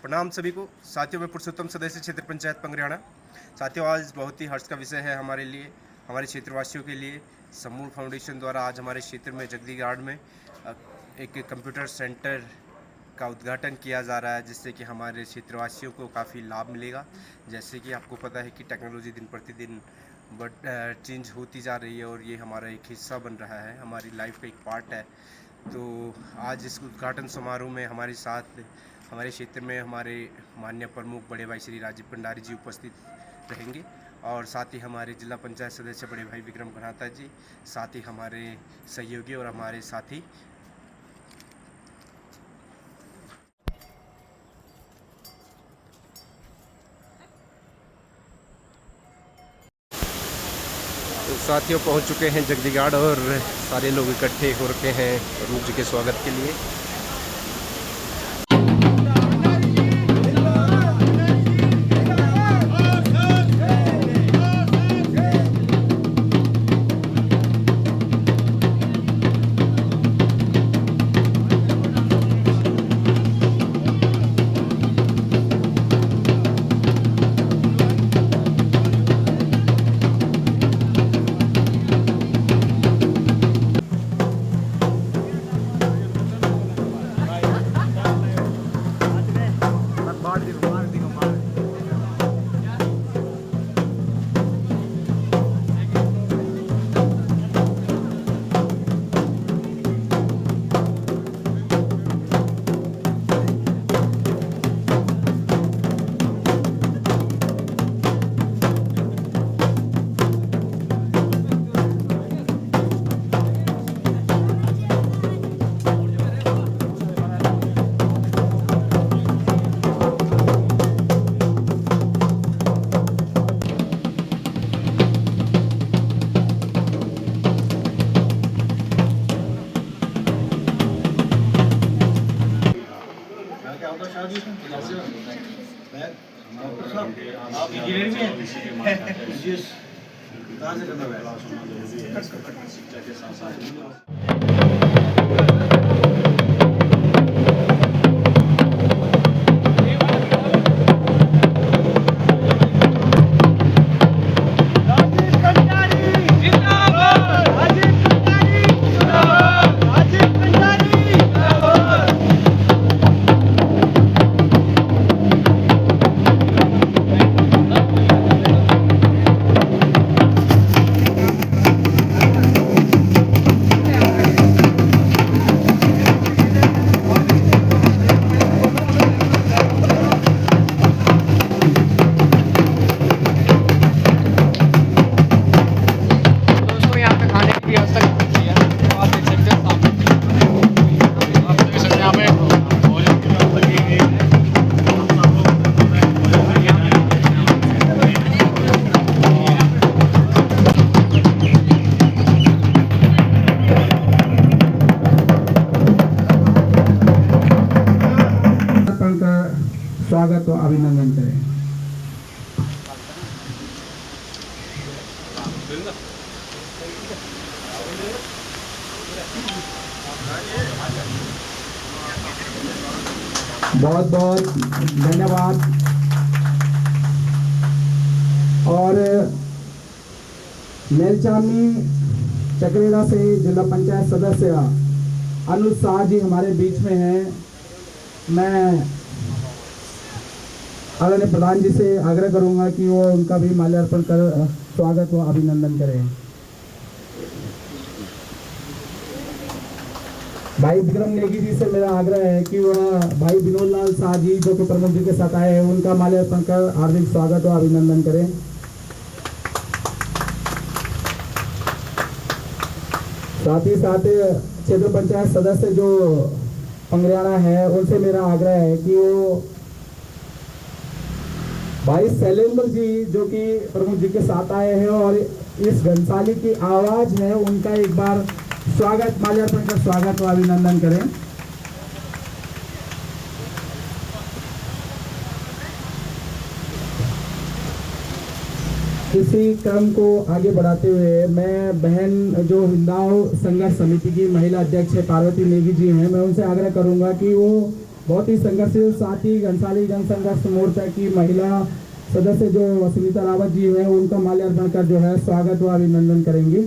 प्रणाम सभी को। साथियों, मैं पुरुषोत्तम सदस्य क्षेत्र पंचायत पंगरियाना। साथियों, आज बहुत ही हर्ष का विषय है हमारे लिए, हमारे क्षेत्रवासियों के लिए। समूह फाउंडेशन द्वारा आज हमारे क्षेत्र में जगदीगाड़ में एक कंप्यूटर सेंटर का उद्घाटन किया जा रहा है, जिससे कि हमारे क्षेत्रवासियों को काफ़ी लाभ मिलेगा। जैसे कि आपको पता है कि टेक्नोलॉजी दिन प्रतिदिन चेंज होती जा रही है और ये हमारा एक हिस्सा बन रहा है, हमारी लाइफ का एक पार्ट है। तो आज इस उद्घाटन समारोह में हमारे साथ हमारे क्षेत्र में हमारे माननीय प्रमुख बड़े भाई श्री राजीव भंडारी जी उपस्थित रहेंगे, और साथ ही हमारे जिला पंचायत सदस्य बड़े भाई विक्रम घनाता जी, साथ ही हमारे सहयोगी और हमारे साथी। तो साथियों, पहुंच चुके हैं जगदीगाड़ और सारे लोग इकट्ठे हो रखे हैं प्रमुख जी के स्वागत के लिए। आप इंजीनियर भी हैं? जिस कहाँ से करना है? शिक्षा के साथ साथ स्वागत और अभिनंदन करें। बहुत बहुत धन्यवाद। और मेलचामी चकरेड़ा से जिला पंचायत सदस्य अनुज शाह जी हमारे बीच में हैं। मैं आदरणीय प्रधान जी से आग्रह करूंगा कि वो उनका भी माल्यार्पण कर स्वागत व अभिनंदन करें। भाई विक्रम नेगी जी से मेरा आग्रह है कि वह भाई विनोद लाल शाह जी जो कि प्रमुख जी के साथ आए हैं, उनका माल्यार्पण कर हार्दिक स्वागत व अभिनंदन करें। साथ ही साथ क्षेत्र पंचायत सदस्य जो पंगरियाना है, उनसे मेरा आग्रह है कि वो भाई शैलेंद्र जी जो कि प्रमुख जी के साथ आए हैं और इस घनसाली की आवाज है, उनका एक बार स्वागत माल्यार्पण का स्वागत व अभिनंदन करें। इसी क्रम को आगे बढ़ाते हुए मैं बहन जो हिंदाव संघर्ष समिति की महिला अध्यक्ष है पार्वती नेगी जी हैं, मैं उनसे आग्रह करूंगा कि वो बहुत ही संघर्षशील साथी घनसाली जनसंघर्ष मोर्चा की महिला सदस्य जो सुनीता रावत जी है, उनका माल्यार्पण कर जो है स्वागत व अभिनंदन करेंगे।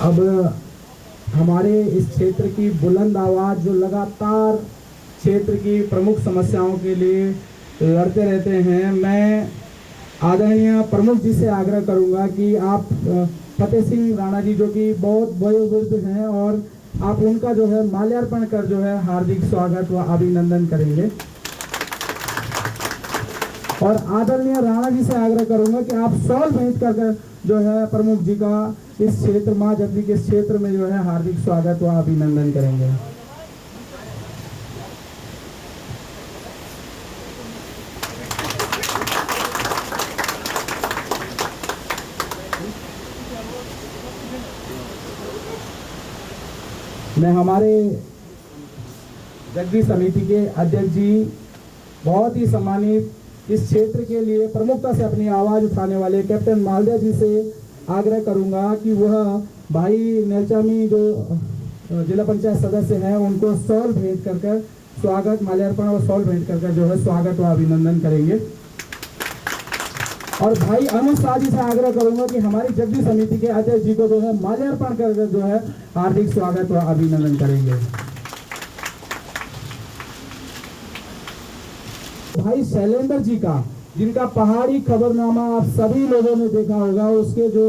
अब हमारे इस क्षेत्र की बुलंद आवाज जो लगातार क्षेत्र की प्रमुख समस्याओं के लिए लड़ते रहते हैं, मैं आदरणीय प्रमुख जी से आग्रह करूंगा कि आप फतेह सिंह राणा जी जो कि बहुत वयोवृद्ध हैं, और आप उनका जो है माल्यार्पण कर जो है हार्दिक स्वागत व अभिनंदन करेंगे। और आदरणीय राणा जी से आग्रह करूंगा कि आप शॉल भेंट कर जो है प्रमुख जी का इस क्षेत्र मां जगदी के क्षेत्र में जो है हार्दिक स्वागत व अभिनंदन करेंगे। मैं हमारे जगदी समिति के अध्यक्ष जी, बहुत ही सम्मानित इस क्षेत्र के लिए प्रमुखता से अपनी आवाज उठाने वाले कैप्टन मालदिया जी से आग्रह करूंगा कि वह भाई नेलचामी जो जिला पंचायत सदस्य हैं उनको शॉल भेंट कर स्वागत माल्यार्पण और शॉल भेंट कर जो है स्वागत व अभिनंदन करेंगे। और भाई अनुज शाह जी से आग्रह करूंगा कि हमारी जगदी समिति के अध्यक्ष जी को जो है माल्यार्पण कर जो है हार्दिक स्वागत व अभिनंदन करेंगे। भाई शैलेंद्र जी का, जिनका पहाड़ी खबरनामा आप सभी लोगों ने देखा होगा, उसके जो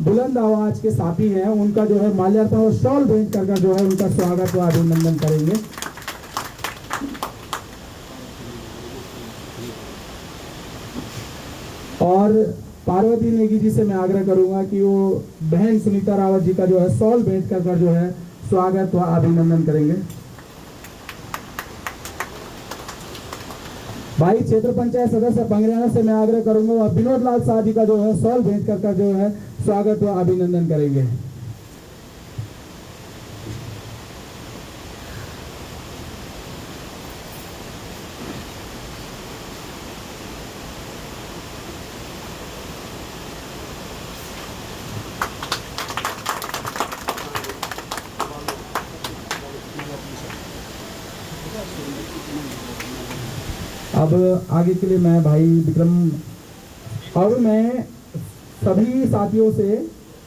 बुलंद आवाज के साथी हैं, उनका जो है माल्यार्पण और शॉल भेंट कर जो है उनका स्वागत व अभिनंदन करेंगे। और पार्वती नेगी जी से मैं आग्रह करूंगा कि वो बहन सुनीता रावत जी का जो है शॉल भेंट कर जो है स्वागत व अभिनंदन करेंगे। भाई क्षेत्र पंचायत सदस्य पंगरियाना से मैं आग्रह करूंगा वह विनोद लाल शाह जी का जो है शॉल भेंट कर जो है स्वागत व अभिनंदन करेंगे। अब आगे के लिए मैं भाई विक्रम और मैं सभी साथियों से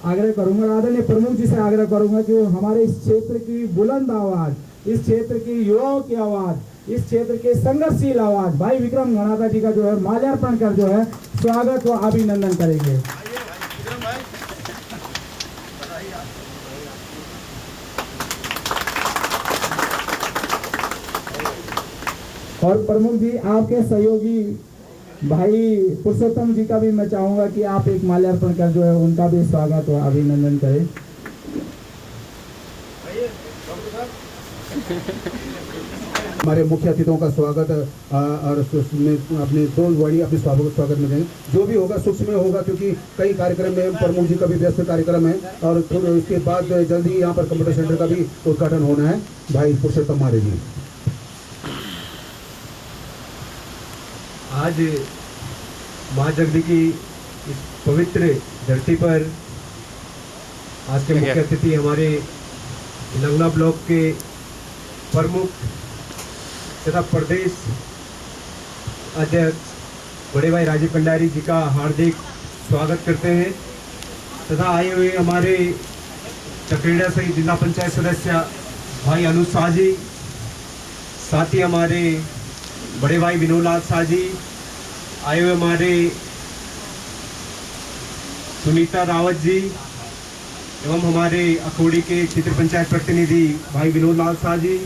आग्रह करूंगा, आदरणीय प्रमुख जी से आग्रह करूंगा कि वो हमारे इस क्षेत्र की बुलंद आवाज, इस क्षेत्र की युवाओं की आवाज, इस क्षेत्र के संघर्षशील आवाज भाई विक्रम घनाता जी का जो है माल्यार्पण कर जो है स्वागत व अभिनंदन करेंगे। और प्रमुख जी आपके सहयोगी भाई पुरुषोत्तम जी का भी मैं चाहूंगा कि आप एक माल्यार्पण कर जो है उनका भी स्वागत व अभिनंदन करें। हमारे मुख्य अतिथियों का स्वागत और अपने दो वर्डी अपने स्वागत में देंगे। जो भी होगा सूक्ष्म में होगा, क्योंकि कई कार्यक्रम में प्रमुख जी का भी व्यस्त कार्यक्रम है और इसके बाद जल्दी यहाँ पर कंप्यूटर सेंटर का भी उद्घाटन होना है। भाई पुरुषोत्तम मारे जी। आज माँ जगदी की इस पवित्र धरती पर आज के मुख्य अतिथि हमारे लंगना ब्लॉक के प्रमुख तथा प्रदेश अध्यक्ष बड़े भाई राजीव भंडारी जी का हार्दिक स्वागत करते हैं तथा आए हुए हमारे चकेड़ा सहित जिला पंचायत सदस्य भाई अनुज शाह जी, साथ ही हमारे बड़े भाई विनोद लाल शाह जी, आए हुए हमारे सुनीता रावत जी एवं हमारे अखोड़ी के क्षेत्र पंचायत प्रतिनिधि भाई विनोद लाल शाह जी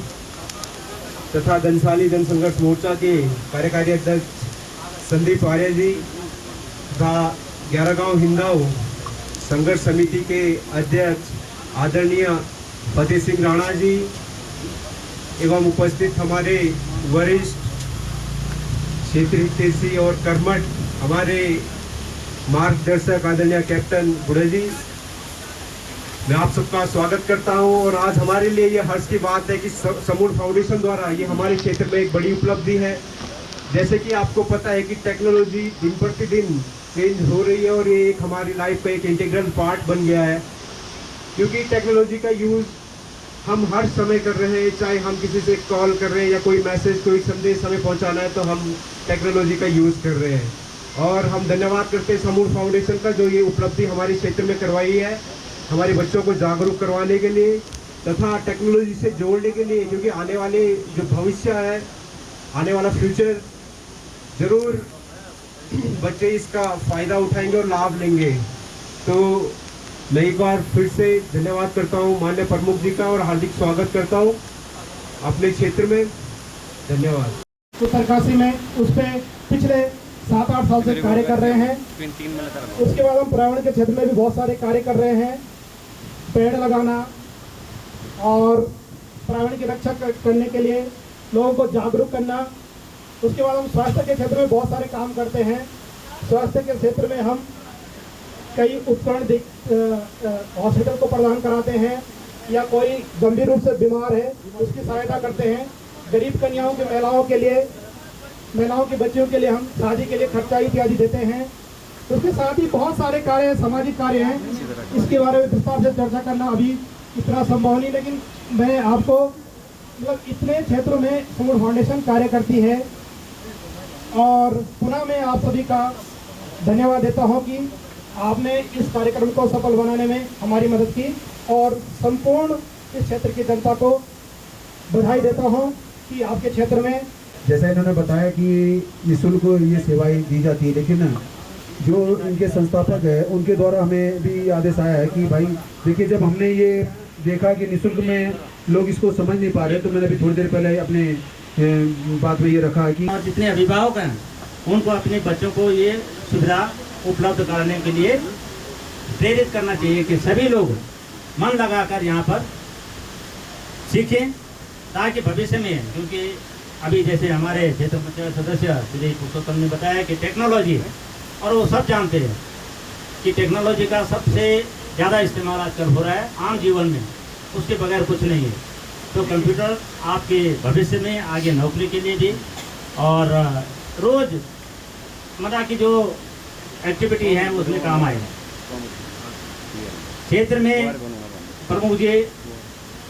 तथा घनसाली जनसंघर्ष मोर्चा के कार्यकारी अध्यक्ष संदीप आर्य जी तथा 11 गांव हिंदाव संघर्ष समिति के अध्यक्ष आदरणीय फतेह सिंह राणा जी एवं उपस्थित हमारे वरिष्ठ क्षेत्रीय हितैषी और कर्मठ हमारे मार्गदर्शक आदरणीय कैप्टन बुढ़े जी, मैं आप सबका स्वागत करता हूं। और आज हमारे लिए ये हर्ष की बात है कि समूह फाउंडेशन द्वारा ये हमारे क्षेत्र में एक बड़ी उपलब्धि है। जैसे कि आपको पता है कि टेक्नोलॉजी दिन प्रतिदिन चेंज हो रही है और ये एक हमारी लाइफ का एक इंटीग्रल पार्ट बन गया है, क्योंकि टेक्नोलॉजी का यूज़ हम हर समय कर रहे हैं। चाहे हम किसी से कॉल कर रहे हैं या कोई मैसेज, कोई संदेश हमें पहुंचाना है तो हम टेक्नोलॉजी का यूज़ कर रहे हैं। और हम धन्यवाद करते हैं समूह फाउंडेशन का, जो ये उपलब्धि हमारे क्षेत्र में करवाई है हमारे बच्चों को जागरूक करवाने के लिए तथा टेक्नोलॉजी से जोड़ने के लिए, क्योंकि आने वाले जो भविष्य है, आने वाला फ्यूचर, ज़रूर बच्चे इसका फ़ायदा उठाएंगे और लाभ लेंगे। तो मैं एक बार फिर से धन्यवाद करता हूँ माननीय प्रमुख जी का और हार्दिक स्वागत करता हूँ अपने क्षेत्र में। धन्यवाद। उत्तरकाशी में उस पर पिछले 7-8 साल से कार्य कर रहे हैं। उसके बाद हम पर्यावरण के क्षेत्र में भी बहुत सारे कार्य कर रहे हैं, पेड़ लगाना और पर्यावरण की रक्षा करने के लिए लोगों को जागरूक करना। उसके बाद हम स्वास्थ्य के क्षेत्र में बहुत सारे काम करते हैं। स्वास्थ्य के क्षेत्र में हम कई उपकरण हॉस्पिटल को प्रदान कराते हैं, या कोई गंभीर रूप से बीमार है उसकी सहायता करते हैं। गरीब कन्याओं की महिलाओं की बच्चियों के लिए हम शादी के लिए खर्चा इत्यादि देते हैं। उसके साथ ही बहुत सारे कार्य, सामाजिक कार्य हैं, इसके बारे में विस्तार से चर्चा करना अभी इतना संभव नहीं, लेकिन मैं आपको मतलब इतने क्षेत्रों में समूह फाउंडेशन कार्य करती है। और पुनः मैं आप सभी का धन्यवाद देता हूं कि आपने इस कार्यक्रम को सफल बनाने में हमारी मदद की, और संपूर्ण इस क्षेत्र की जनता को बधाई देता हूं कि आपके क्षेत्र में, जैसा इन्होंने बताया कि निःशुल्क ये सेवाएं दी जाती है, लेकिन जो इनके संस्थापक है उनके द्वारा हमें भी आदेश आया है कि भाई देखिए, जब हमने ये देखा कि निःशुल्क में लोग इसको समझ नहीं पा रहे, तो मैंने अभी थोड़ी देर पहले अपने बात में ये रखा है कि और जितने अभिभावक हैं उनको अपने बच्चों को ये सुविधा उपलब्ध कराने के लिए प्रेरित करना चाहिए कि सभी लोग मन लगाकर यहाँ पर सीखें, ताकि भविष्य में, क्योंकि अभी जैसे हमारे क्षेत्र पंचायत सदस्य श्री पुरुषोत्तम ने बताया कि टेक्नोलॉजी है, और वो सब जानते हैं कि टेक्नोलॉजी का सबसे ज़्यादा इस्तेमाल आजकल हो रहा है आम जीवन में, उसके बगैर कुछ नहीं है। तो कंप्यूटर आपके भविष्य में आगे नौकरी के लिए भी, और रोज़ मतलब की जो एक्टिविटी है उसमें काम आएगा। क्षेत्र में प्रमुख जी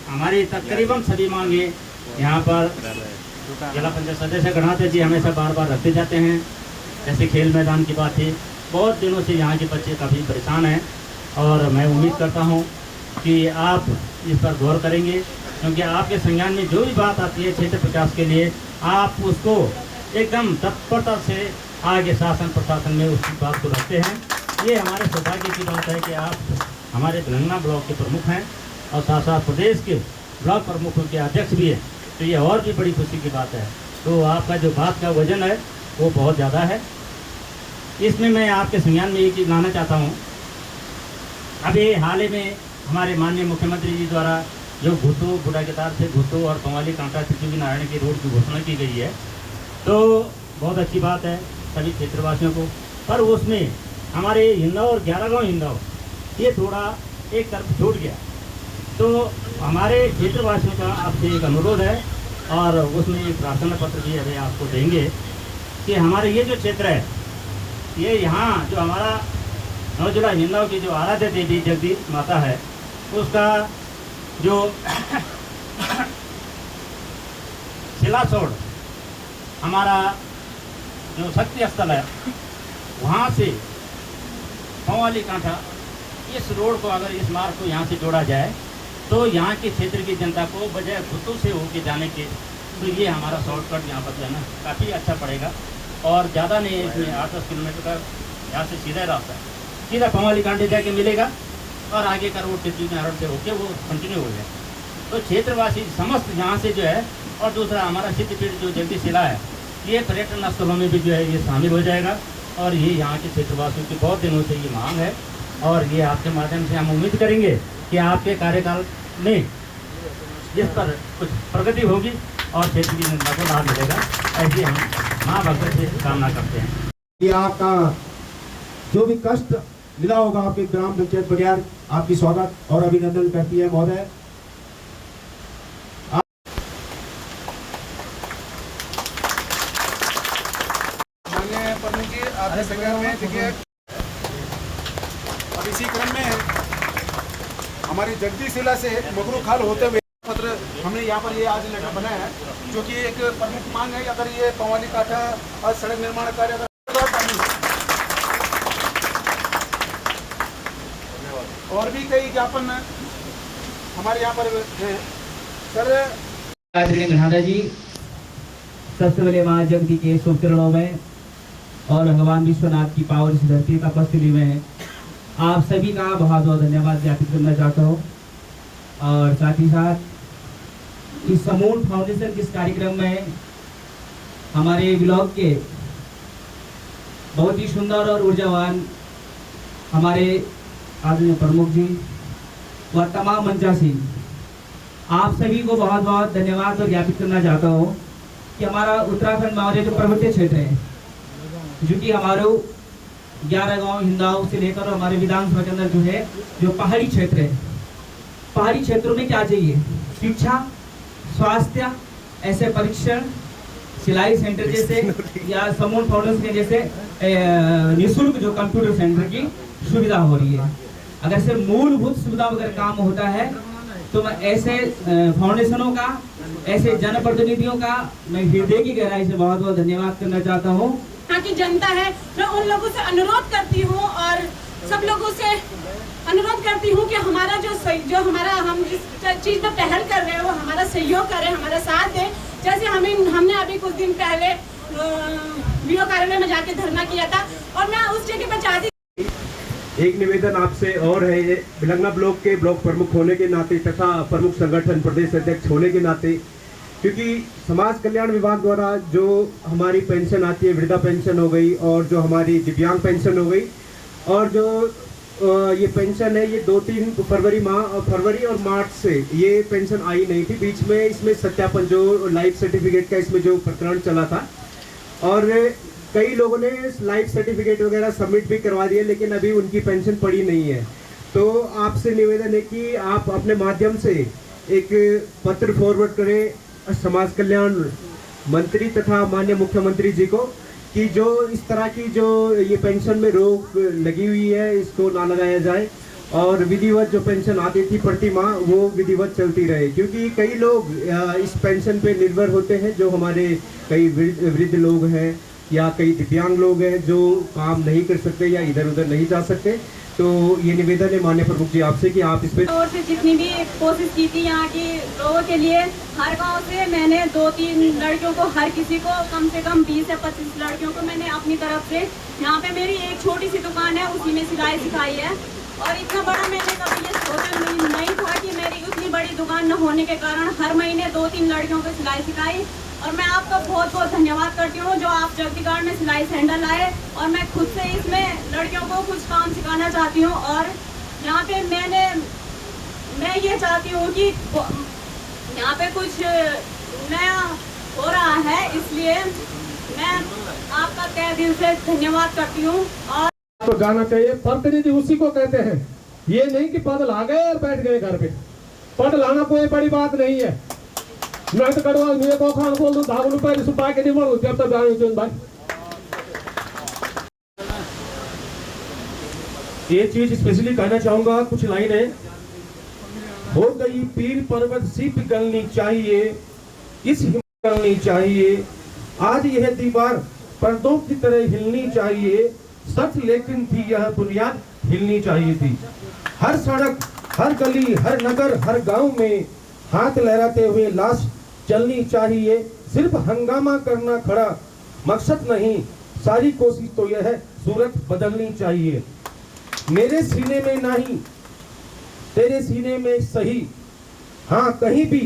हमारी तकरीबन सभी मांगे यहाँ पर जिला पंचायत सदस्य गणाते जी हमेशा बार बार रखते जाते हैं। जैसे खेल मैदान की बात है, बहुत दिनों से यहाँ के बच्चे काफ़ी परेशान हैं, और मैं उम्मीद करता हूँ कि आप इस पर गौर करेंगे, क्योंकि आपके संज्ञान में जो भी बात आती है क्षेत्र विकास के लिए, आप उसको एकदम तत्परता से आगे शासन प्रशासन में उस बात को रखते हैं। ये हमारे सौभाग्य की बात है कि आप हमारे तेलंगाना ब्लॉक के प्रमुख हैं और साथ साथ प्रदेश के ब्लॉक प्रमुखों के अध्यक्ष भी हैं, तो ये और भी बड़ी खुशी की बात है। तो आपका जो बात का वजन है वो बहुत ज़्यादा है। इसमें मैं आपके संज्ञान में एक चीज़ लाना चाहता हूँ। अभी हाल ही में हमारे माननीय मुख्यमंत्री जी द्वारा जो घुटो बुढ़ाकेदार से घुटो और पंवाली कांटा पृथ्वी नारायण की रोड की घोषणा की गई है, तो बहुत अच्छी बात है सभी क्षेत्रवासियों को। पर उसमें हमारे हिंदौर 11 गाँव हिंदौर ये थोड़ा एक तरफ छूट गया, तो हमारे क्षेत्रवासियों का आपसे एक अनुरोध है, और उसमें एक प्रार्थना पत्र भी अभी आपको देंगे कि हमारे ये जो क्षेत्र है, ये यहाँ जो हमारा नौजिला हिंदौर की जो आराध्य देवी जगदीश माता है, उसका जो शिलाछोड़ हमारा जो शक्ति स्थल है, वहाँ से पंवाली कांठा इस रोड को, अगर इस मार्ग को यहाँ से जोड़ा जाए तो यहाँ के क्षेत्र की जनता को बजाय घुटू से होके जाने के, तो ये हमारा शॉर्टकट यहाँ पर जो है ना काफ़ी अच्छा पड़ेगा। और ज़्यादा नहीं है, इसमें 8-10 किलोमीटर का यहाँ से सीधा रास्ता है, सीधा पंवाली कांठे जाके मिलेगा, और आगे का रोड टिप्पी नारायण से होके वो कंटिन्यू हो जाए। तो क्षेत्रवासी समस्त यहाँ से जो है, और दूसरा हमारा सिद्धपीठ जो जगदीश शिला है, ये पर्यटन स्थलों में भी जो है ये शामिल हो जाएगा, और ये यहाँ के क्षेत्रवासियों की बहुत दिनों से ये मांग है, और ये आपके माध्यम से हम उम्मीद करेंगे कि आपके कार्यकाल में इस पर कुछ प्रगति होगी और क्षेत्र की जनता को लाभ मिलेगा। ऐसी हम माँ भगवत से कामना करते हैं कि आपका जो भी कष्ट मिला होगा आपके ग्राम पंचायत बगैर, आपकी स्वागत और अभिनंदन करती है महोदय। माननीय प्रमुख जी, आपके संज्ञान में देखिए अब इसी क्रम में हमारी जगदीशिला से मगरू खाल होते हुए पत्र हमने यहाँ पर ये आज लेटर बनाया है, जो कि एक प्रमुख मांग है। अगर ये पवाली काठा और सड़क निर्माण कार्य और भी कई ज्ञापन हमारे यहाँ पर हैं सर। राधा जी, सबसे पहले माँ जगती के शुभ चरणों में और भगवान विश्वनाथ की पावन इस धरती का उपस्थिति में आप सभी का बहुत बहुत धन्यवाद ज्ञापित करना चाहता हूँ। और साथ ही साथ इस समूह फाउंडेशन के इस कार्यक्रम में हमारे ब्लॉक के बहुत ही सुंदर और ऊर्जावान हमारे आदरणीय प्रमुख जी व तमाम मंचासी, आप सभी को बहुत बहुत धन्यवाद और ज्ञापित करना चाहता हूँ कि हमारा उत्तराखंड में हमारे जो पर्वतीय क्षेत्र है, जो कि हमारे 11 गांव हिंदाओं से लेकर हमारे विधानसभा के अंदर जो है जो पहाड़ी क्षेत्र है, पहाड़ी क्षेत्रों में क्या चाहिए, शिक्षा, स्वास्थ्य, ऐसे परीक्षण, सिलाई सेंटर जैसे या समूह फाउंडेशन के जैसे निःशुल्क जो कंप्यूटर सेंटर की सुविधा हो रही है। अगर सिर्फ मूलभूत सुविधा अगर काम होता है तो मैं ऐसे फाउंडेशनों का, ऐसे जनप्रतिनिधियों का मैं हृदय की गहराई से बहुत बहुत धन्यवाद करना चाहता हूँ। यहाँ की जनता है, मैं उन लोगों से अनुरोध करती हूँ और सब लोगों से अनुरोध करती हूँ कि हमारा जो हमारा हम जिस चीज़ में पहल कर रहे हैं वो हमारा सहयोग करें, हमारा साथ दें। जैसे हमने अभी कुछ दिन पहले बीओ कार्यालय में जाके धरना किया था और मैं उस जगह पर चाहती। एक निवेदन आपसे और है, ये बिलंगना ब्लॉक के ब्लॉक प्रमुख होने के नाते तथा प्रमुख संगठन प्रदेश अध्यक्ष होने के नाते, क्योंकि समाज कल्याण विभाग द्वारा जो हमारी पेंशन आती है, वृद्धा पेंशन हो गई और जो हमारी दिव्यांग पेंशन हो गई, और जो ये पेंशन है ये 2-3 फरवरी और मार्च से ये पेंशन आई नहीं थी। बीच में इसमें सत्यापन जो लाइफ सर्टिफिकेट का इसमें जो प्रकरण चला था और कई लोगों ने लाइफ सर्टिफिकेट वगैरह सबमिट भी करवा दिए, लेकिन अभी उनकी पेंशन पड़ी नहीं है। तो आपसे निवेदन है कि आप अपने माध्यम से एक पत्र फॉरवर्ड करें समाज कल्याण मंत्री तथा माननीय मुख्यमंत्री जी को कि जो इस तरह की जो ये पेंशन में रोक लगी हुई है इसको ना लगाया जाए और विधिवत जो पेंशन आती थी प्रति माह वो विधिवत चलती रहे, क्योंकि कई लोग इस पेंशन पे निर्भर होते हैं। जो हमारे कई वृद्ध लोग हैं या कई दिव्यांग लोग हैं जो काम नहीं कर सकते या इधर उधर नहीं जा सकते। तो ये निवेदन है माननीय प्रमुख जी आपसे कि आप इस पे और से जितनी भी कोशिश की थी यहाँ की लोगों के लिए, हर गांव से मैंने 2-3 लड़कियों को, हर किसी को कम से कम 20 से 25 लड़कियों को मैंने अपनी तरफ से, यहाँ पे मेरी एक छोटी सी दुकान है उसी में सिलाई सिखाई है। और इतना बड़ा मैंने कभी ये सोचा नहीं था कि मेरी उतनी बड़ी दुकान न होने के कारण हर महीने 2-3 लड़कियों को सिलाई सिखाई। और मैं आपका बहुत बहुत धन्यवाद करती हूँ जो आप जगदीगढ़ में सिलाई सेंटर लाए और मैं खुद से इसमें लड़कियों को कुछ काम सिखाना चाहती हूँ। और यहाँ पे मैं ये चाहती हूँ कि यहाँ पे कुछ नया हो रहा है, इसलिए मैं आपका तहे दिल से धन्यवाद करती हूँ। और तो जाना चाहिए, प्रतिनिधि उसी को कहते हैं। ये नहीं कि पद ला गए और बैठ गए घर पे। पद लाना कोई बड़ी बात नहीं है। मैं तो कड़वा मुझे को खान बोल दूं 10 रुपए सुपा के नहीं मालूम जब तक जाने चुन भाई। ये चीज स्पेशली कहना चाहूंगा, कुछ लाइनें हो गई पीर पर्वत सी पिघलनी चाहिए, इस हिम्मत करनी चाहिए, आज यह दीवार पर्दों की तरह हिलनी चाहिए, सच लेकिन थी यह बुनियाद हिलनी चाहिए थी। हर सड़क, हर गली, हर नगर, हर गांव में हाथ लहराते हुए लाश चलनी चाहिए। सिर्फ हंगामा करना खड़ा मकसद नहीं, सारी कोशिश तो यह है सूरत बदलनी चाहिए। मेरे सीने में नहीं तेरे सीने में सही, हाँ कहीं भी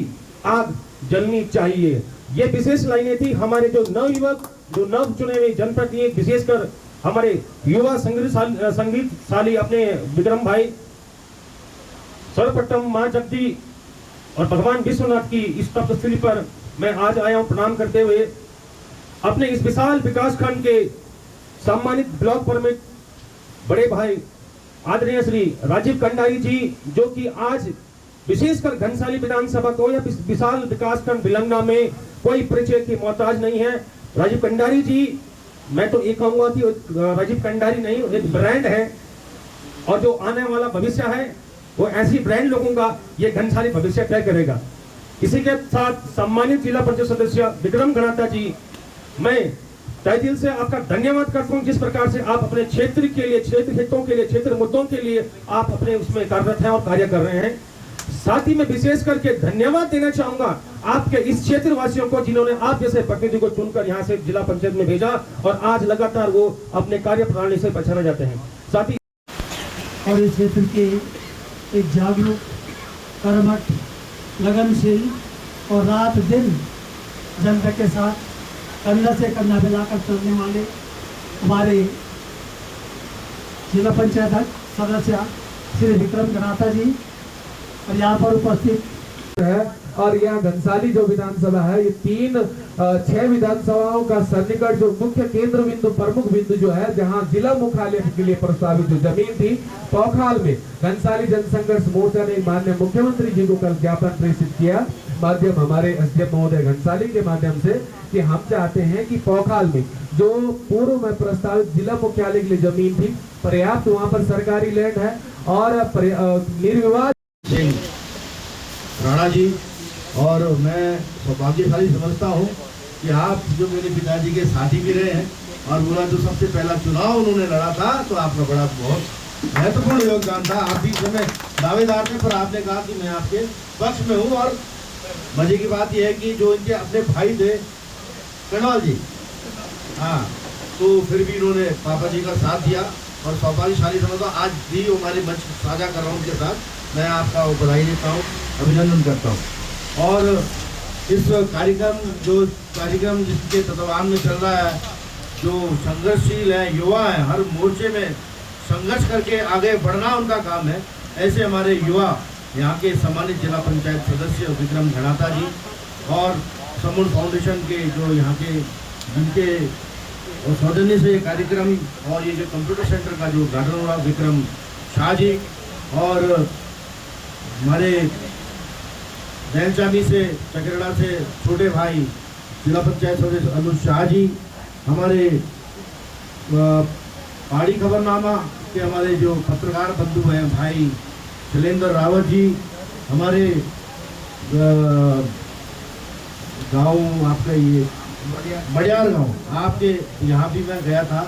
आग जलनी चाहिए। ये विशेष लाइनें थी हमारे जो नवयुवक, जो नव चुने हुए जनप्रतिनिधि, विशेषकर हमारे युवा संगीतशाली अपने विक्रम भाई, सर्वप्रथम मां जगदी और भगवान विश्वनाथ की इस तपस्थली पर मैं आज आया हूं प्रणाम करते हुए। अपने इस विशाल विकास खंड के सम्मानित ब्लॉक प्रमुख बड़े भाई आदरणीय श्री राजीव कंडारी जी, जो कि आज विशेषकर घनसाली विधानसभा को या विशाल विकास खंड बिलंगना में कोई परिचय की मोहताज नहीं है। राजीव कंडारी जी, मैं तो ये कहूंगा कि राजीव कंडारी नहीं, एक ब्रांड है। और जो आने वाला भविष्य है वो ऐसी ब्रांड लोगों का ये घनसाली भविष्य तय करेगा। इसी के साथ सम्मानित जिला परिषद सदस्य विक्रम गणाता जी, मैं तहे दिल से आपका धन्यवाद करता हूँ जिस प्रकार से आप अपने क्षेत्र के लिए, क्षेत्र हितों के लिए, क्षेत्र मुद्दों के लिए आप अपने उसमें कार्यरत हैं और कार्य कर रहे हैं। साथ ही मैं विशेष करके धन्यवाद देना चाहूंगा आपके इस क्षेत्र वासियों को जिन्होंने आप जैसे प्रतिनिधि को चुनकर यहाँ से जिला पंचायत में भेजा और आज लगातार वो अपने कार्य प्रणाली से पहचाने जाते हैं। साथ ही और इस क्षेत्र के एक जागरूक, कर्मठ, लगनशील और रात दिन जनता के साथ कंधा से कंधा मिलाकर चलने वाले हमारे जिला पंचायत सदस्य श्री विक्रम गणाता जी और यहाँ पर उपस्थित है। और यहाँ घनसाली जो विधानसभा है ये 6 विधानसभाओं का सन्निकट जो मुख्य केंद्र बिंदु, प्रमुख बिंदु जो है, जहाँ जिला मुख्यालय के लिए प्रस्तावित जो जमीन थी पौखाल में घनसाली जनसंघर्ष मोर्चा ने माननीय मुख्यमंत्री जी को कल ज्ञापन प्रेषित किया माध्यम हमारे एसडीएम महोदय घनसाली के माध्यम से कि हम चाहते हैं कि पौखाल में जो पूर्व में प्रस्तावित जिला मुख्यालय के लिए जमीन थी पर्याप्त वहाँ पर सरकारी लैंड है और निर्विवाद सिंह राणा जी, और मैं सौभाग्यशाली समझता हूँ कि आप जो मेरे पिताजी के साथी भी रहे हैं और बोला जो सबसे पहला चुनाव उन्होंने लड़ा था तो आपका बड़ा बहुत महत्वपूर्ण योगदान था। आप भी समय दावेदार थे पर आपने कहा कि मैं आपके पक्ष में हूँ। और मजे की बात यह है कि जो इनके अपने भाई थे कनवाल जी, हाँ, तो फिर भी इन्होंने पापा जी का साथ दिया और सौभाग्यशाली समझता हूँ। आज भी हमारे मंच साझा कर रहा हूँ उनके साथ, मैं आपका बधाई देता हूँ, अभिनंदन करता हूँ। और इस कार्यक्रम जिसके तत्वान में चल रहा है, जो संघर्षशील है, युवा है, हर मोर्चे में संघर्ष करके आगे बढ़ना उनका काम है। ऐसे हमारे युवा यहाँ के सम्मानित जिला पंचायत सदस्य विक्रम गणाता जी और समूल फाउंडेशन के जो यहाँ के जिनके सौजन्य से ये कार्यक्रम और ये जो कंप्यूटर सेंटर का जो उद्घाटन हुआ विक्रम शाह जी, और हमारे जैनचामी से चकरेड़ा से छोटे भाई जिला पंचायत सदस्य अनुज शाह जी, हमारे पहाड़ी खबरनामा के हमारे जो पत्रकार बंधु हैं भाई शैलेंद्र रावत जी, हमारे गांव आपका ये बड़ियार गांव, आपके यहाँ भी मैं गया था,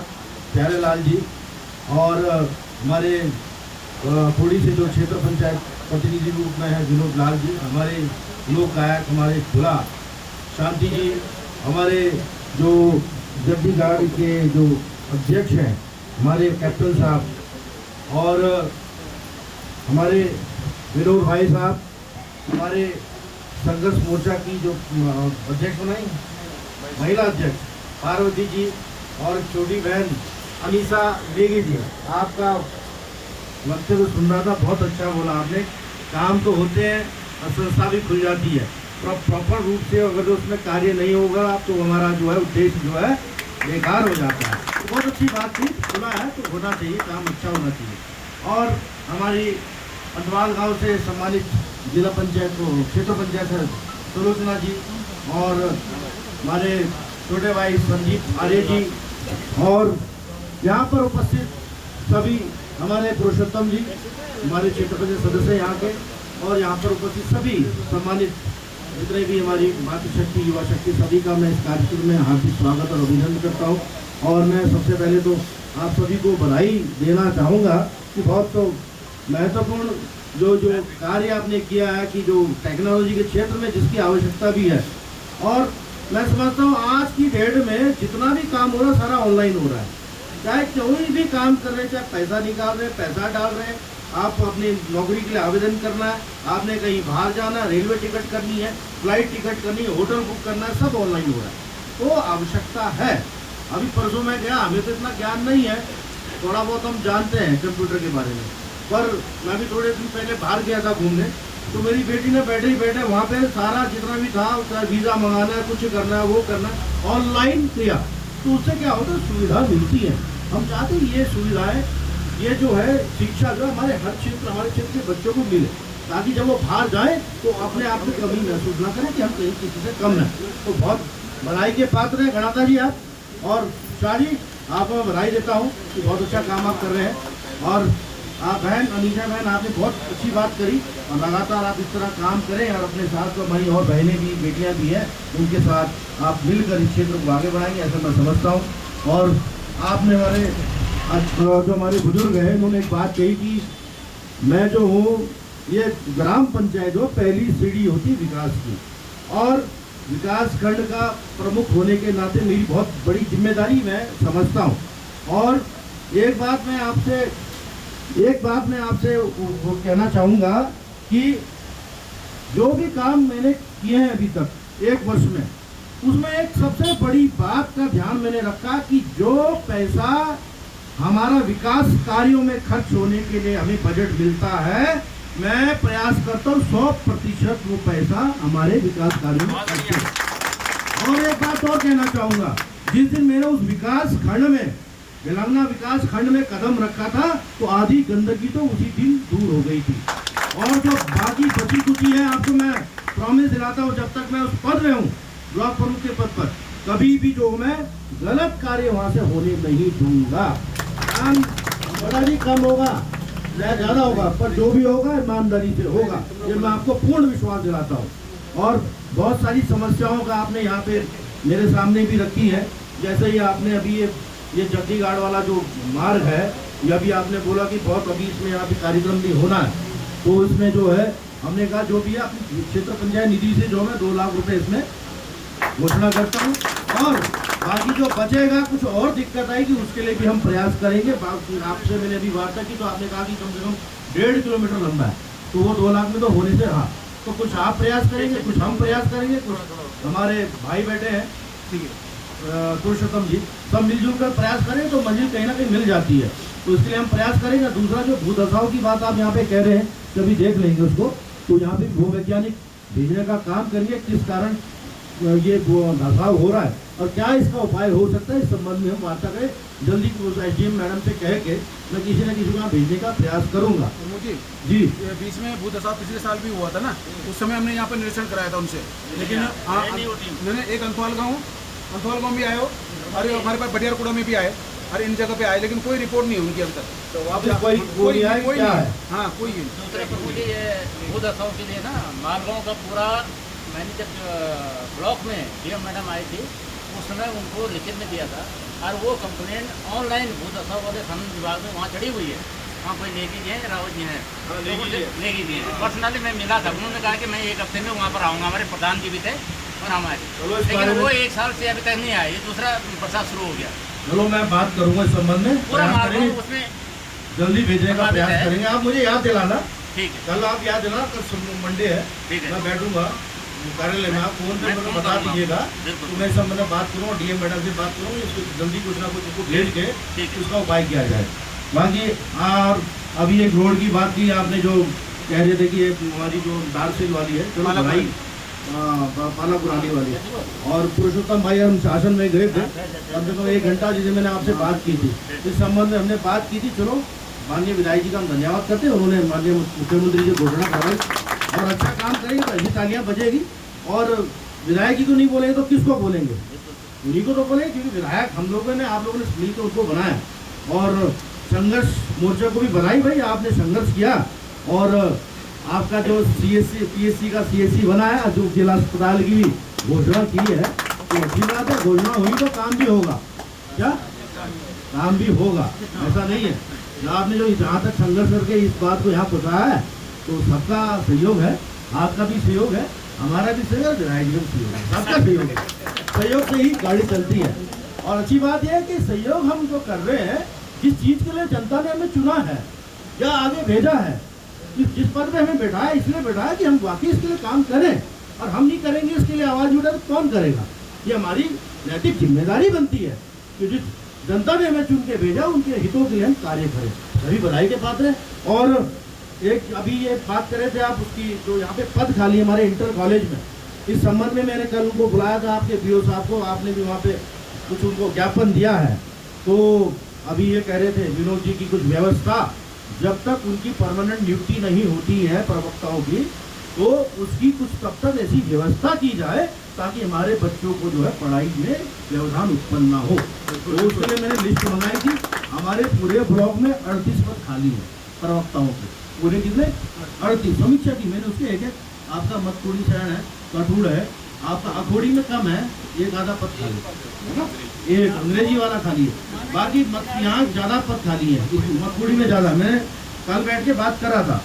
प्यारे लाल जी, और हमारे थोड़ी से जो क्षेत्र पंचायत प्रतिनिधि रूप में है विनोद लाल जी, हमारे लोक गायक हमारे खुला शांति जी, हमारे जो जड्डी गाड़ी के जो अध्यक्ष हैं हमारे कैप्टन साहब, और हमारे विनोद भाई साहब, हमारे संघर्ष मोर्चा की जो अध्यक्ष बनाई महिला अध्यक्ष पार्वती जी, और छोटी बहन अनीसा बेगी जी। आपका वक्तव्य सुन रहा था, बहुत अच्छा बोला आपने। काम तो होते हैं और संस्था भी खुल जाती है, प्रॉपर रूप से अगर उसमें कार्य नहीं होगा तो हमारा जो है उद्देश्य जो है बेकार हो जाता है। तो बहुत अच्छी बात थी, सुना है तो होना चाहिए, काम अच्छा होना चाहिए। और हमारी अंतवाल गांव से सम्मानित जिला पंचायत को क्षेत्र पंचायत है सुलोचना जी, और हमारे छोटे भाई संजीत आर्य जी, और यहाँ पर उपस्थित सभी हमारे पुरुषोत्तम जी, हमारे क्षेत्र पंचायत सदस्य यहाँ के, और यहाँ पर उपस्थित सभी सम्मानित जितने भी हमारी मातृशक्ति युवा शक्ति सभी का मैं इस कार्यक्रम में हार्दिक स्वागत और अभिनंदन करता हूँ। और मैं सबसे पहले तो आप सभी को बधाई देना चाहूँगा कि बहुत तो महत्वपूर्ण जो कार्य आपने किया है कि जो टेक्नोलॉजी के क्षेत्र में जिसकी आवश्यकता भी है। और मैं समझता हूँ आज की डेट में जितना भी काम हो रहा है सारा ऑनलाइन हो रहा है, चाहे कोई भी काम कर रहे हैं, चाहे पैसा निकाल रहे हैं, पैसा डाल रहे हैं, आप अपनी नौकरी के लिए आवेदन करना है, आपने कहीं बाहर जाना है, रेलवे टिकट करनी है, फ्लाइट टिकट करनी है, होटल बुक करना है, सब ऑनलाइन हो रहा है। तो आवश्यकता है। अभी परसों मैं गया, हमें तो इतना ज्ञान नहीं है, थोड़ा बहुत हम जानते हैं कंप्यूटर के बारे में, पर मैं भी थोड़े दिन पहले बाहर गया था घूमने, तो मेरी बेटी ने बैठे ही बैठे वहाँ पे सारा जितना भी था, उसका वीज़ा मंगाना है, कुछ करना है, वो करना है, ऑनलाइन किया। तो उससे क्या होता है, सुविधा मिलती है। हम चाहते हैं ये सुविधाएं, ये जो है शिक्षा जो है हमारे हर क्षेत्र, हमारे क्षेत्र के बच्चों को मिले, ताकि जब वो बाहर जाए तो अपने आप में कमी महसूस ना करें कि हम कहीं किसी से कम हैं। तो बहुत बधाई के पात्र हैं गणाता जी आप, और शाह जी आपको मैं बधाई देता हूँ कि बहुत अच्छा काम आप कर रहे हैं। और आप बहन अनीशा बहन, आपने बहुत अच्छी बात करी और लगातार आप इस तरह काम करें और अपने साथ तो हमारी और बहनें भी, बेटियां भी हैं, उनके साथ आप मिलकर इस क्षेत्र को आगे बढ़ाएंगे, ऐसा मैं समझता हूँ। और आपने जो हमारे बुजुर्ग हैं, उन्होंने एक बात कही कि मैं जो हूँ, ये ग्राम पंचायत जो पहली सीढ़ी होती विकास की, और विकास खंड का प्रमुख होने के नाते मेरी बहुत बड़ी जिम्मेदारी मैं समझता हूँ। और एक बात मैं आपसे वो कहना चाहूँगा कि जो भी काम मैंने किए हैं अभी तक 1 वर्ष में, उसमें एक सबसे बड़ी बात का ध्यान मैंने रखा कि जो पैसा हमारा विकास कार्यों में खर्च होने के लिए हमें बजट मिलता है, मैं प्रयास करता हूँ 100% वो पैसा हमारे विकास कार्यों में खर्च हो। और एक बात और कहना चाहूँगा, जिस दिन मैंने उस विकास खंड में, बेलंगना विकास खंड में कदम रखा था, तो आधी गंदगी तो उसी दिन दूर हो गई थी। और जो बाकी बची कुची है, आपको मैं प्रॉमिस दिलाता हूँ, जब तक मैं उस पद में हूँ, ब्लॉक प्रमुख के पद पर, कभी भी जो मैं गलत कार्य वहाँ से होने नहीं दूंगा। काम बड़ा भी कम होगा, ज़्यादा होगा, पर जो भी होगा ईमानदारी से होगा, ये मैं आपको पूर्ण विश्वास दिलाता हूँ। और बहुत सारी समस्याओं का आपने यहाँ पे मेरे सामने भी रखी है, जैसे ही आपने अभी ये जगदीघाट वाला जो मार्ग है, यह भी आपने बोला कि बहुत अभी इसमें यहाँ पे कार्यक्रम भी होना है, तो इसमें जो है हमने कहा जो भी है अपनी क्षेत्र पंचायत निधि से जो मैं 2 लाख रुपए इसमें घोषणा करता हूँ। और बाकी जो बचेगा, कुछ और दिक्कत आएगी, उसके लिए भी हम प्रयास करेंगे। आपसे मैंने अभी वार्ता की, तो आपने कहा कि कम से कम 1.5 किलोमीटर लंबा है, तो वो 2 लाख में तो होने से रहा, तो कुछ आप प्रयास करेंगे, कुछ हम प्रयास करेंगे, कुछ हमारे भाई बैठे हैं, ठीक है, पुरुषोत्तम जी, सब मिलजुल कर प्रयास करें तो मंजिल कहीं ना कहीं मिल जाती है, तो इसके लिए हम प्रयास करेंगे। दूसरा, जो भूदशाओं की बात आप यहाँ पे कह रहे हैं, कभी देख लेंगे उसको, तो यहाँ पे भूवैज्ञानिक भेजने का काम करिए, किस कारण ये धसाव हो रहा है और क्या इसका उपाय हो सकता है, इस संबंध में हम वार्ता करें। जल्दी SDM मैडम से कह के मैं किसी न किसी को भेजने का प्रयास करूंगा। जी, बीच में भूदशाव पिछले साल भी हुआ था ना, उस समय हमने यहाँ पर निरीक्षण कराया था उनसे, लेकिन मैंने एक अंतवाल गाँव भी आए हो, अरे हमारे पास बटियार कुड़ा में भी आए, अरे इन जगह पे आए, लेकिन कोई रिपोर्ट नहीं उनकी अब तक। तो वापस कोई क्या है? हाँ, कोई नहीं। दूसरे मुझे ये भूदशाओं के लिए ना, मालगांव का पूरा, मैंने जब ब्लॉक में DM मैडम आई थी, उस समय उनको लिखित में दिया था, और वो कंप्लेंट ऑनलाइन भूदशाओं वाले कानून विभाग में वहाँ चढ़ी हुई है, वहाँ कोई लेगी जी है, रावत जी हैं, लेगी जी है। पर्सनली मैं मिला था, उन्होंने कहा कि मैं 1 हफ्ते में वहाँ पर आऊँगा, हमारे प्रधान जी भी थे और हमारे, लेकिन वो 1 साल से अभी तक नहीं आए, ये दूसरा प्रसाद शुरू हो गया। चलो मैं बात करूँगा इस संबंध में, पूरा मालगांव उसमें जल्दी भेजने का प्रयास करेंगे। आप मुझे याद दिलाना, ठीक है, कल आप याद दिलाना, कल मंडे है, मैं बैठूंगा कार्यालय में, आप फोन पे मतलब बता दीजिएगा, तो मैं इस संबंध में बात करूँगा, DM मैडम से बात करूँगा, इसको जल्दी कुछ ना कुछ उसको भेज के उसका उपाय किया जाए। बाकी और अभी एक रोड की बात की आपने, जो कह रहे थे कि हमारी जो दारसिल वाली है, चलो भाई पाला पुरानी वाली, और पुरुषोत्तम भाई हम शासन में गए थे, कम से कम 1 घंटा जिसे मैंने आपसे बात की थी, इस संबंध में हमने बात की थी। चलो माननीय विधायक जी का हम धन्यवाद करते हैं, उन्होंने माननीय मुख्यमंत्री जी घोषणा कराई और अच्छा काम करेंगे तो ऐसी तालियां बजेगी। और विधायक जी को नहीं बोलेंगे तो किसको बोलेंगे? उन्हीं को तो बोलेंगे, क्योंकि विधायक हम लोगों ने, आप लोगों ने मिलकर उनको बनाया। और संघर्ष मोर्चा को भी बधाई भाई, आपने संघर्ष किया और आपका जो PSC का CSC बना है, जो जिला अस्पताल की भी घोषणा की है, तो अच्छी बात है, घोषणा हुई तो काम भी होगा। क्या काम भी होगा, ऐसा नहीं है। आपने जो जहाँ तक संघर्ष करके इस बात को यहाँ पहुँचाया है, तो सबका सहयोग है, आपका भी सहयोग है, हमारा भी सहयोग, विधायक जी का सहयोग है, सबका सहयोग है। सहयोग से ही गाड़ी चलती है। और अच्छी बात यह है कि सहयोग हम जो कर रहे हैं, जिस चीज़ के लिए जनता ने हमें चुना है या आगे भेजा है, जिस पद पे हमें बैठाया, इसलिए बैठाया कि हम वाकई इसके लिए काम करें, और हम नहीं करेंगे इसके लिए आवाज़ उठा तो कौन करेगा? ये हमारी नैतिक जिम्मेदारी बनती है कि जिस जनता ने हमें चुन के भेजा, उनके हितों के लिए हम कार्य करें। सभी बधाई के पात्र हैं। और एक अभी ये बात कर रहे थे आप उसकी, जो यहाँ पे पद खाली हमारे इंटर कॉलेज में, इस संबंध में मैंने कल उनको बुलाया था, आपके BO साहब को, आपने भी वहाँ पे कुछ उनको ज्ञापन दिया है। तो अभी ये कह रहे थे विनोद जी की कुछ व्यवस्था, जब तक उनकी परमानेंट नियुक्ति नहीं होती है प्रवक्ताओं की, तो उसकी कुछ तब तक ऐसी व्यवस्था की जाए ताकि हमारे बच्चों को जो है पढ़ाई में व्यवधान उत्पन्न ना हो। तो उसके लिए मैंने लिस्ट मंगाई थी। हमारे पूरे ब्लॉक में 38 पद खाली है, प्रवक्ताओं से, पूरे कितने 38 समीक्षा की मैंने उसके एक आपका मत शरण है, कठूड़ है, आपका अखोड़ी में कम है, एक आधा पद खाली है ना, एक अंग्रेजी वाला खाली है, बाकी यहाँ ज़्यादा पद खाली है, मखोड़ी में ज़्यादा। मैंने कल बैठ के बात करा था,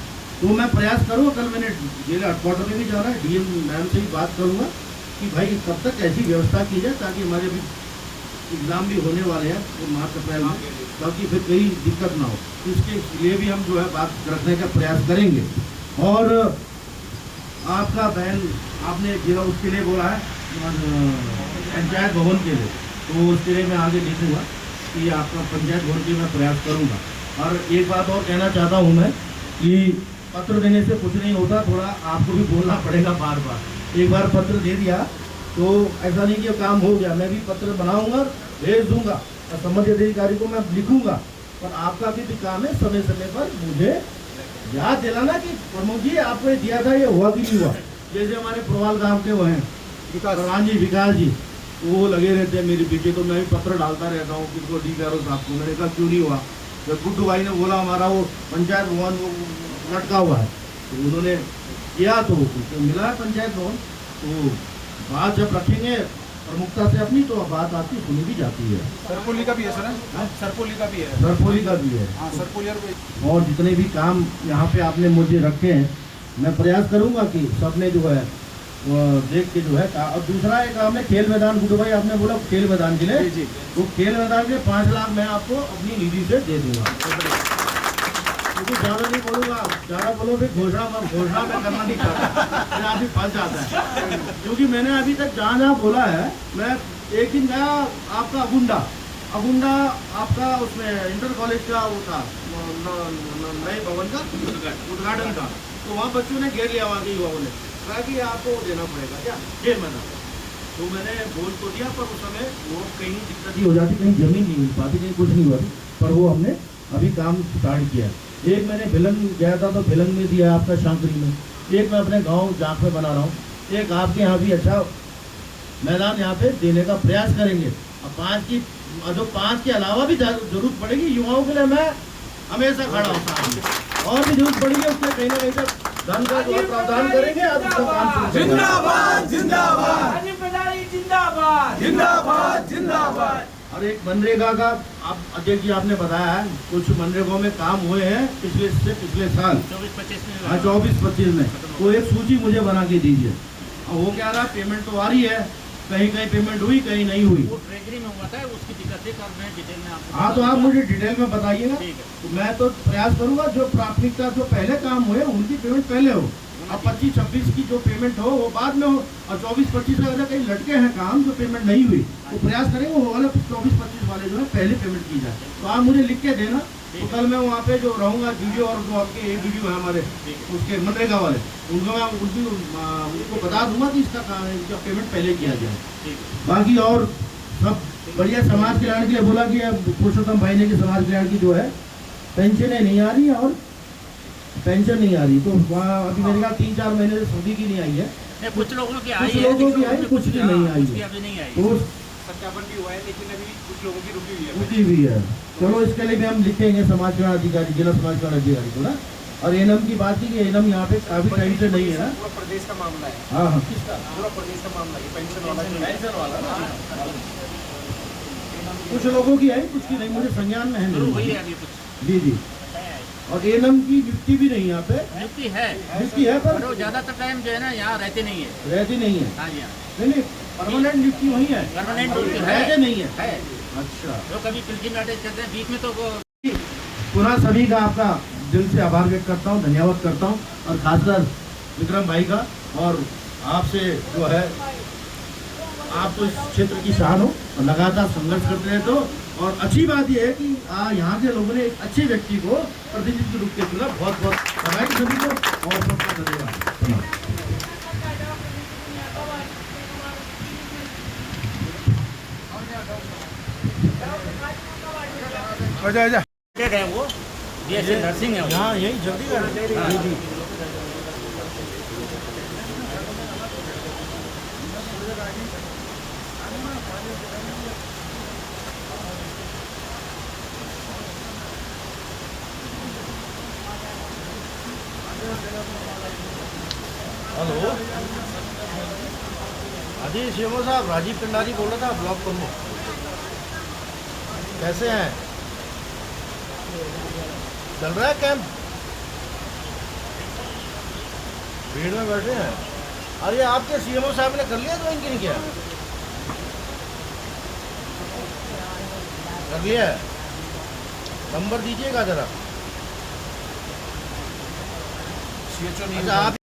तो मैं प्रयास करूँगा, कल मैंने जिला हेडक्वार्टर में भी जाना है, डीएम मैम से भी बात करूँगा कि भाई कब तक ऐसी व्यवस्था की जाए ताकि हमारे अभी एग्ज़ाम भी होने वाले हैं तो मार्च अप्रैल में, ताकि फिर कहीं दिक्कत ना हो। तो इसके लिए भी हम जो है बात रखने का प्रयास करेंगे। और आपका बहन आपने जिला उसके लिए बोला है पंचायत भवन के लिए, तो उसके लिए मैं आगे लिखूँगा कि आपका पंचायत भवन के मैं प्रयास करूँगा। और एक बात और कहना चाहता हूँ मैं कि पत्र देने से कुछ नहीं होता, थोड़ा आपको भी बोलना पड़ेगा बार बार। एक बार पत्र दे दिया तो ऐसा नहीं कि काम हो गया, मैं भी पत्र बनाऊंगा, भेज दूंगा और संबंधित अधिकारी को मैं लिखूंगा, पर आपका भी काम है समय समय पर मुझे याद दिलाना कि प्रमुख जी आपको ये दिया था, ये हुआ कि नहीं हुआ। जैसे हमारे प्रवाल गांव के वो हैं प्रधान जी विकास जी, वो लगे रहते हैं मेरे पीछे, तो मैं भी पत्र डालता रहता हूँ किसको डीआरओ साहब को। मैंने कहा क्यों नहीं हुआ, जब गुड्डू भाई ने बोला हमारा वो पंचायत भवन वो लटका हुआ है, तो उन्होंने किया तो मिला है पंचायत भवन। तो बात जब रखेंगे प्रमुखता से अपनी, तो बात आपकी सुनी भी जाती है। सरपोली का भी है सर, सरपोली का भी है, सरपोली का भी है। हाँ सरपोली। और जितने भी काम यहाँ पे आपने मुझे रखे हैं, मैं प्रयास करूँगा कि सबने जो है वो देख के जो है। और दूसरा एक काम है खेल मैदान, गुड्डू भाई आपने बोला खेल मैदान के लिए, तो खेल मैदान के 5 लाख मैं आपको अपनी निधि से दे दूँगा, क्योंकि ज़्यादा नहीं बोलूँगा, ज़्यादा बोलो फिर घोषणा में करना नहीं चाहता, फिर आप ही फंस जाता है। क्योंकि मैंने अभी तक जहाँ जहाँ बोला है, मैं एक दिन गया आपका अगुंडा आपका उसमें इंटर कॉलेज का वो था नए भवन का उद्घाटन था, तो वहाँ बच्चों ने घेर लिया, वहाँ के युवाओं ने कहा कि आपको देना पड़ेगा क्या खेल मैदान। तो मैंने बोल तो दिया, पर उस समय वो कहीं दिक्कत ही हो जाती, कहीं जमीन नहीं मिल पाती, कहीं कुछ नहीं हुआ, पर वो हमने अभी काम स्टार्ट किया। एक मैंने भिलंग गया था, तो भिलंग में दिया आपका शांकरी में, एक मैं अपने गांव जाख में बना रहा हूँ, एक आपके यहाँ भी अच्छा मैदान यहाँ पे देने का प्रयास करेंगे। अब 5 के अलावा भी जरूरत पड़ेगी युवाओं के लिए, मैं हमेशा खड़ा होता हूँ, और भी जरूरत पड़ेगी उसमें कहीं ना कहीं तक धन का जो प्रावधान करेंगे। अब उसका काम जिंदाबाद जिंदाबाद जिंदाबाद जिंदाबाद जिंदाबाद। और एक मनरेगा का आप अध्यक्ष जी आपने बताया है, कुछ मनरेगा में काम हुए हैं पिछले साल 24-25 में, तो एक सूची मुझे बना के दीजिए। और वो क्या रहा, पेमेंट तो आ रही है, कहीं पेमेंट हुई, कहीं नहीं हुई, वो ट्रेजरी में हुआ था, उसकी दिक्कत है, मैं डिटेल में आपको। हाँ, तो आप मुझे डिटेल में बताइएगा, तो मैं तो प्रयास करूंगा जो प्राथमिकता जो पहले काम हुए उनकी पेमेंट पहले हो, अब 25-26 की जो पेमेंट हो वो बाद में हो, और 24-25 में अगर कहीं लटके हैं काम जो पेमेंट नहीं हुई, तो प्रयास करेंगे वो वाले 24-25 वाले जो है पहले पेमेंट की जाए। तो आप मुझे लिख के देना, तो कल मैं वहाँ पे जो रहूँगा वीडियो, और जो आपके एक वीडियो है हमारे उसके मनरेगा वाले, उनको मैं उनको बता दूंगा कि इसका पेमेंट पहले किया जाए। बाकी और सब बढ़िया। समाज कल्याण के लिए बोला कि पुरुषोत्तम भाई ने कि समाज कल्याण की जो है पेंशनें नहीं आ रही, और पेंशन नहीं आ रही, तो वहाँ अभी मेरे ख्याल 3-4 महीने से सभी की नहीं आई है, कुछ लोगों की आई, कुछ की नहीं आई है, तो सत्यापन भी हुआ है, लेकिन अभी कुछ लोगों की रुकी हुई है। चलो इसके लिए भी हम लिखेंगे समाज कल्याण अधिकारी, जिला समाज कल्याण अधिकारी को ना। और एनम की बात की कि एनम यहाँ पे काफी टाइम से नहीं है ना, पूरा प्रदेश का मामला है। हाँ, किसका? पूरा प्रदेश का मामला है, पेंशन वाला ना। कुछ लोगों की आई, कुछ की नहीं, मुझे संज्ञान में है जी जी। और एनम की नियुक्ति भी नहीं यहाँ पे, नियुक्ति है पर ज्यादातर टाइम जो है ना यहाँ रहती नहीं है। हाँ जी, नहीं, परमानेंट नियुक्ति वही है, परमानेंट रहते नहीं है। अच्छा, तो कभी पिलकी में अटैच करते हैं बीच में, तो वो पुनः सभी का आपका दिल से आभार व्यक्त करता हूँ, धन्यवाद करता हूँ, और खासकर विक्रम भाई का। और आपसे जो है, आप तो इस क्षेत्र की शान हो और लगातार संघर्ष करते रहते हो, और अच्छी बात यह है कि यहाँ के लोगों ने एक अच्छे व्यक्ति को प्रतिनिधि के रूप में चुना। बहुत बहुत बधाई सभी को, और सबका धन्यवाद। है वो बीएससी नर्सिंग है, हाँ यही जल्दी हेलो, हाँ जी सीएमओ साहब, राजीव पिंडारी बोल रहा था, ब्लॉक प्रमुख। कैसे हैं? चल रहा है कैंप? भीड़ में बैठे हैं। अरे आपके सीएमओ साहब ने कर लिया ज्वाइन कि नहीं किया? कर लिया है? नंबर दीजिएगा जरा। CHO नहीं अच्छा आप